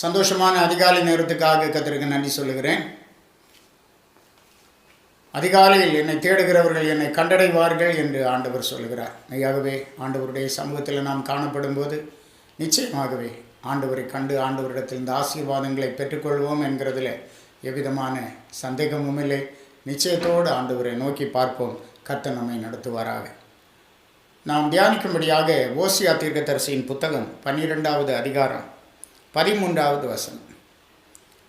சந்தோஷமான அதிகாலை நேரத்துக்காக கர்த்தருக்கு நன்றி சொல்லுகிறேன். அதிகாலையில் என்னை தேடுகிறவர்கள் என்னை கண்டடைவார்கள் என்று ஆண்டவர் சொல்லுகிறார். மெய்யாகவே ஆண்டவருடைய சமூகத்தில் நாம் காணப்படும் போது நிச்சயமாகவே ஆண்டவரை கண்டு ஆண்டவரிடத்தில் இந்த ஆசீர்வாதங்களை பெற்றுக்கொள்வோம் என்கிறதில் எவ்விதமான சந்தேகமும் இல்லை. நிச்சயத்தோடு ஆண்டவரை நோக்கி பார்ப்போம். கர்த்தர் நம்மை நடத்துவாராக. நாம் தியானிக்கும்படியாக ஓசியா தீர்க்கதரிசியின் புத்தகம் 12வது அதிகாரம் 13வது வசனம்.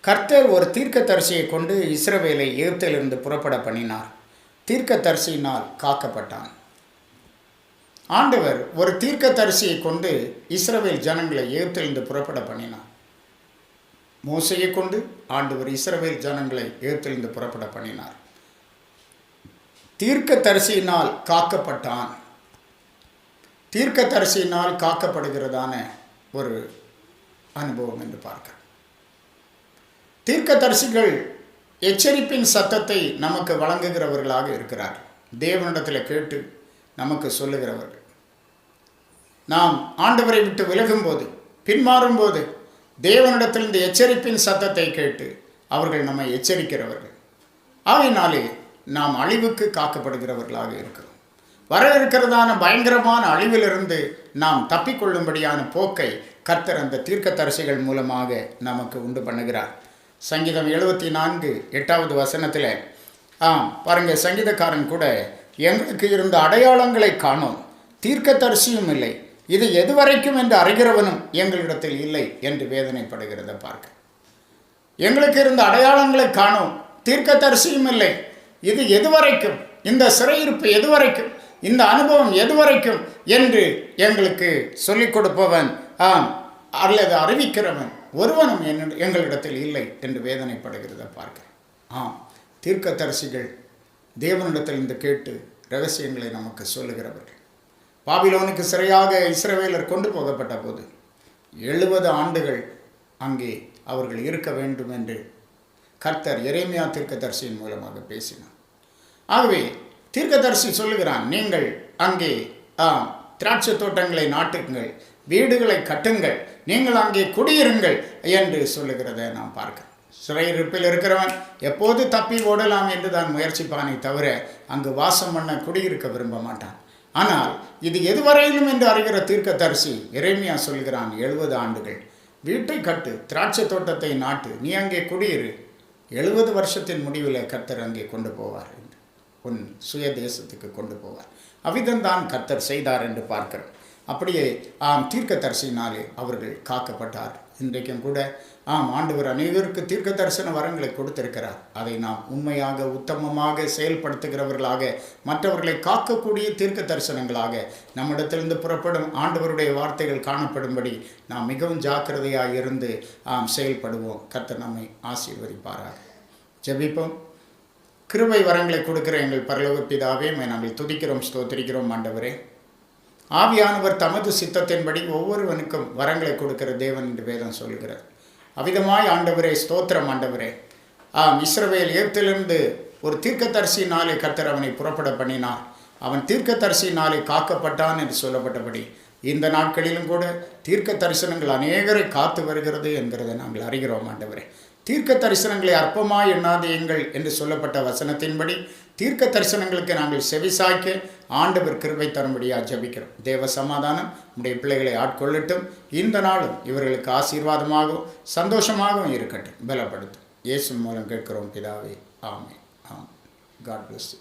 கர்த்தர் ஒரு தீர்க்கதரிசியை கொண்டு இஸ்ரவேலை எகிப்திலிருந்து புறப்பட பண்ணினார். தீர்க்கதரிசியினால் காக்கப்பட்டான். ஆண்டவர் ஒரு தீர்க்கதரிசியை கொண்டு இஸ்ரவேல் ஜனங்களை எகிப்திலிருந்து புறப்பட பண்ணினார். மோசையை கொண்டு ஆண்டவர் இஸ்ரவேல் ஜனங்களை எகிப்திலிருந்து புறப்பட பண்ணினார். தீர்க்கதரிசியினால் காக்கப்பட்டான். தீர்க்கதரிசியினால் காக்கப்படுகிறதான ஒரு அனுபவம் என்று பார்க்கிறோம். தீர்க்கதரிசிகள் எச்சரிப்பின் சத்தத்தை நமக்கு வழங்குகிறவர்களாக இருக்கிறார். தேவனிடத்தில் கேட்டு நமக்கு சொல்லுகிறவர்கள். நாம் ஆண்டவரை விட்டு விலகும்போது, பின்மாறும்போது தேவனிடத்தில் இந்த எச்சரிப்பின் சத்தத்தை கேட்டு அவர்கள் நம்மை எச்சரிக்கிறவர்கள். ஆகையினாலே நாம் அழிவுக்கு காக்கப்படுகிறவர்களாக இருக்கிறோம். வர இருக்கிறதான பயங்கரமான அழிவிலிருந்து நாம் தப்பிக்கொள்ளும்படியான போக்கை கர்த்தர் அந்த தீர்க்கதரிசிகள் மூலமாக நமக்கு உண்டு பண்ணுகிறார். சங்கீதம் 74:8வது வசனத்தில் பாருங்கள், சங்கீதக்காரன் கூட எங்களுக்கு இருந்த அடையாளங்களை காணோம், தீர்க்கதரிசியும் இல்லை, இது எதுவரைக்கும் என்று அறிகிறவனும் எங்களிடத்தில் இல்லை என்று வேதனைப்படுகிறத பார்க்க. எங்களுக்கு இருந்த அடையாளங்களை காணோம், தீர்க்கதரிசியும் இல்லை, இது எதுவரைக்கும், இந்த சிறையிருப்பு எதுவரைக்கும், இந்த அனுபவம் எதுவரைக்கும் என்று எங்களுக்கு சொல்லிக் கொடுப்பவன் அல்லது அறிவிக்கிறவன் ஒருவனும் எங்களிடத்தில் இல்லை என்று வேதனைப்படுகிறத பார்க்கிறேன். தீர்க்கதரிசிகள் தேவனிடத்தில் இந்த கேட்டு ரகசியங்களை நமக்கு சொல்லுகிறவர்கள். பாபிலோனுக்கு சிறையாக இஸ்ரவேலர் கொண்டு போகப்பட்ட போது 70 ஆண்டுகள் அங்கே அவர்கள் இருக்க வேண்டும் என்று கர்த்தர் எரேமியா தீர்க்கதரிசியின் மூலமாக பேசினார். ஆகவே தீர்க்கதரிசி சொல்லுகிறான், நீங்கள் அங்கே திராட்சை தோட்டங்களை நாட்டுங்கள், வீடுகளை கட்டுங்கள், நீங்கள் அங்கே குடியிருங்கள் என்று சொல்லுகிறத நாம் பார்க்கிறோம். சிறையிருப்பில் இருக்கிறவன் எப்போது தப்பி ஓடலாம் என்று தான் முயற்சிப்பானே தவிர அங்கு வாசம் பண்ண குடியிருக்க விரும்ப மாட்டான். ஆனால் இது எதுவரையிலும் என்று அறிகிற தீர்க்கதரிசி எரேமியா சொல்கிறான், 70 ஆண்டுகள் வீட்டை கட்டு, திராட்சை தோட்டத்தை நாட்டு, நீ அங்கே குடியிரு, 70 வருஷத்தின் முடிவில் கர்த்தர் அங்கே கொண்டு போவார் என்று, உன் சுய தேசத்துக்கு கொண்டு போவார். அவ்விதம்தான் கர்த்தர் செய்தார் என்று பார்க்கிறோம். அப்படியே தீர்க்கதரிசினாலே அவர்கள் காக்கப்பட்டார். இன்றைக்கும் கூட ஆண்டவர் அநேகருக்கு தீர்க்க தரிசன வரங்களை கொடுத்திருக்கிறார். அதை நாம் உண்மையாக உத்தமமாக செயல்படுத்துகிறவர்களாக, மற்றவர்களை காக்கக்கூடிய தீர்க்க தரிசனங்களாக நம்மிடத்திலிருந்து புறப்படும் ஆண்டவருடைய வார்த்தைகள் காணப்படும்படி நாம் மிகவும் ஜாக்கிரதையாக இருந்து செயல்படுவோம். கர்த்தர் நம்மை ஆசீர்வதிப்பாராக. ஜெபிப்போம். கிருபை வரங்களை கொடுக்கிற எங்கள் பரலோக பிதாவே, நாங்கள் துதிக்கிறோம், ஸ்தோத்திரிக்கிறோம். ஆண்டவரே, ஆவியானவர் தமது சித்தத்தின்படி ஒவ்வொருவனுக்கும் வரங்களை கொடுக்கிற தேவன் என்று வேதம் சொல்கிறார். அவ்விதமாய் ஆண்டவரே, ஸ்தோத்திரம் ஆண்டவரே. இஸ்ரவேல் எகிப்திலிருந்து ஒரு தீர்க்கதரிசியினாலே கர்த்தர் அவனை புறப்பட பண்ணினார். அவன் தீர்க்கதரிசியினாலே காக்கப்பட்டான் என்று சொல்லப்பட்டபடி இந்த நாட்களிலும் கூட தீர்க்க தரிசனங்கள் அநேகரை காத்து வருகிறது என்கிறதை நாங்கள் அறிகிறோம். ஆண்டவரே, தீர்க்க தரிசனங்களை அற்பமாய் எண்ணாதீங்கள் என்று சொல்லப்பட்ட வசனத்தின்படி தீர்க்க தரிசனங்களுக்கு நாங்கள் செவிசாய்க்க ஆண்டவர் கிருபை தரும்படியாக ஜெபிக்கிறோம். தேவ சமாதானம் உடைய பிள்ளைகளை ஆட்கொள்ளட்டும். இந்த நாளும் இவர்களுக்கு ஆசீர்வாதமாகவும் சந்தோஷமாகவும் இருக்கட்டும், பலப்படுத்தும். இயேசு மூலம் கேட்கிறோம் பிதாவே, ஆமென். God bless you.